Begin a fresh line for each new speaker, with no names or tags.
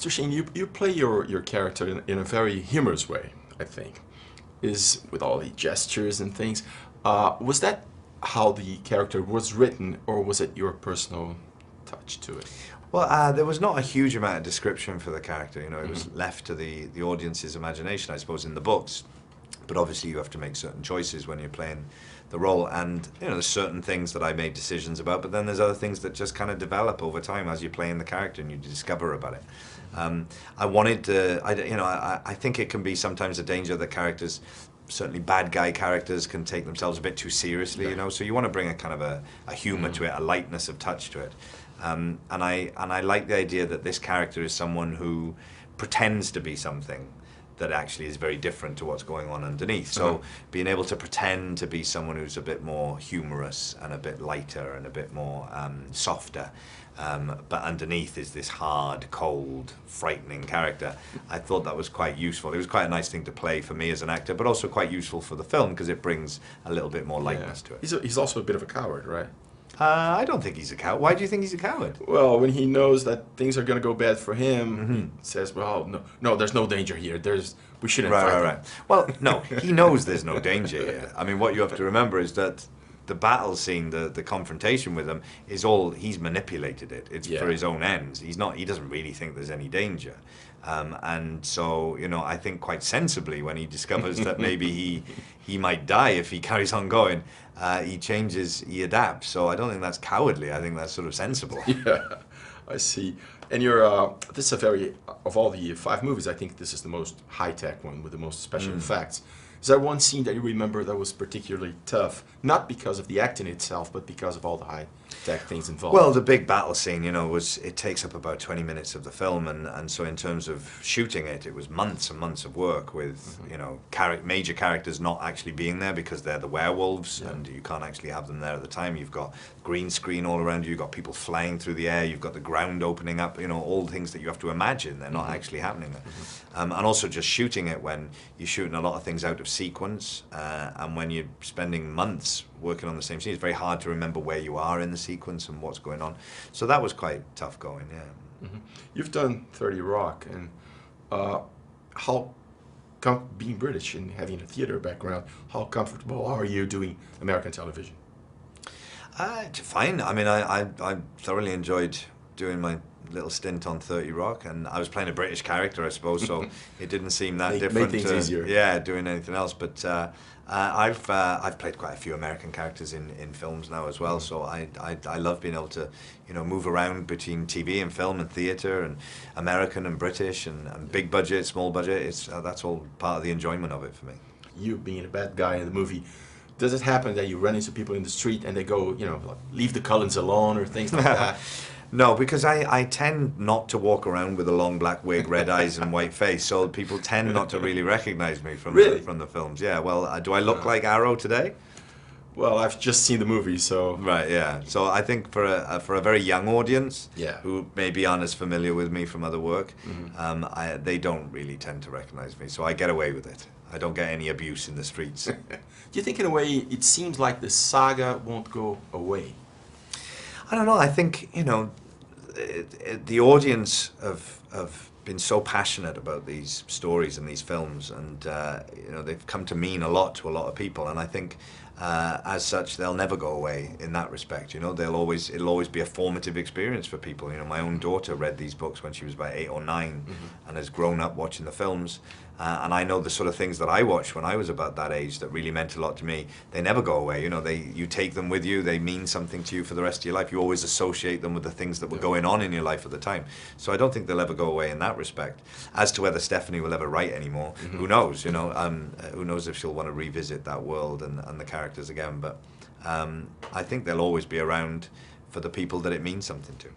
Mr. Sheen, you play your character in a very humorous way, I think, is with all the gestures and things. Was that how the character was written, or was it your personal touch to it?
Well, there was not a huge amount of description for the character. You know, it was left to the audience's imagination, I suppose, in the books. But obviously, you have to make certain choices when you're playing the role. And you know, there's certain things that I made decisions about, but then there's other things that just kind of develop over time as you're playing the character and you discover about it. I wanted to, I think it can be sometimes a danger that characters, certainly bad guy characters, can take themselves a bit too seriously, you know. So you want to bring a kind of a humour to it, a lightness of touch to it. And I like the idea that this character is someone who pretends to be something that actually is very different to what's going on underneath. So being able to pretend to be someone who's a bit more humorous and a bit lighter and a bit more softer, but underneath is this hard, cold, frightening character. I thought that was quite useful. It was quite a nice thing to play for me as an actor, but also quite useful for the film because it brings a little bit more lightness to it.
He's also a bit of a coward, right?
I don't think he's a coward. Why do you think he's a coward?
Well, when he knows that things are going to go bad for him, he says, well, no, there's no danger here. We shouldn't fight
Right. Well, no, he knows there's no danger here. I mean, what you have to remember is that the battle scene, the confrontation with him, is all, he's manipulated it. It's for his own ends. He doesn't really think there's any danger. And so, you know, I think quite sensibly when he discovers that maybe he might die if he carries on going, he changes, he adapts. So I don't think that's cowardly. I think that's sort of sensible.
Yeah, I see. And this is of all the 5 movies, I think this is the most high-tech one with the most special effects. Is there one scene that you remember that was particularly tough? Not because of the acting itself, but because of all the high-tech things involved.
Well, the big battle scene, you know, it takes up about 20 minutes of the film, and so in terms of shooting it, it was months and months of work with, you know, major characters not actually being there because they're the werewolves, and you can't actually have them there at the time. You've got green screen all around you, you've got people flying through the air, you've got the ground opening up, you know, all things that you have to imagine. They're not actually happening there. And also just shooting it when you're shooting a lot of things out of sequence, and when you're spending months working on the same scene, it's very hard to remember where you are in the sequence and what's going on. So that was quite tough going, yeah.
You've done 30 Rock, and being British and having a theater background, how comfortable are you doing American television?
Fine. I mean, I thoroughly enjoyed doing my little stint on 30 Rock, and I was playing a British character, I suppose, so it didn't seem that different.
Made things easier.
Yeah, doing anything else. But I've played quite a few American characters in films now as well. So I love being able to, you know, move around between TV and film and theatre and American and British and big budget, small budget. That's all part of the enjoyment of it for me.
You being a bad guy in the movie, does it happen that you run into people in the street and they go, you know, like, leave the Cullens alone or things like that?
No, because I tend not to walk around with a long black wig, red eyes and white face, so people tend not to really recognize me from the films. Yeah, well, do I look like Arrow today?
Well, I've just seen the movie, so...
Right, yeah. So I think for a very young audience,
yeah,
who maybe aren't as familiar with me from other work, they don't really tend to recognize me, so I get away with it. I don't get any abuse in the streets.
Do you think in a way it seems like the saga won't go away?
I don't know. I think, you know, the audience have been so passionate about these stories and these films, and you know, they've come to mean a lot to a lot of people, and I think as such they'll never go away in that respect. You know, it'll always be a formative experience for people. You know, my own daughter read these books when she was about 8 or 9 and has grown up watching the films, and I know the sort of things that I watched when I was about that age that really meant a lot to me. They never go away. You know, you take them with you. They mean something to you for the rest of your life. You always associate them with the things that were going on in your life at the time. So I don't think they'll ever go away in that respect. As to whether Stephanie will ever write anymore, who knows? You know, who knows if she'll want to revisit that world and the characters again. But I think they'll always be around for the people that it means something to.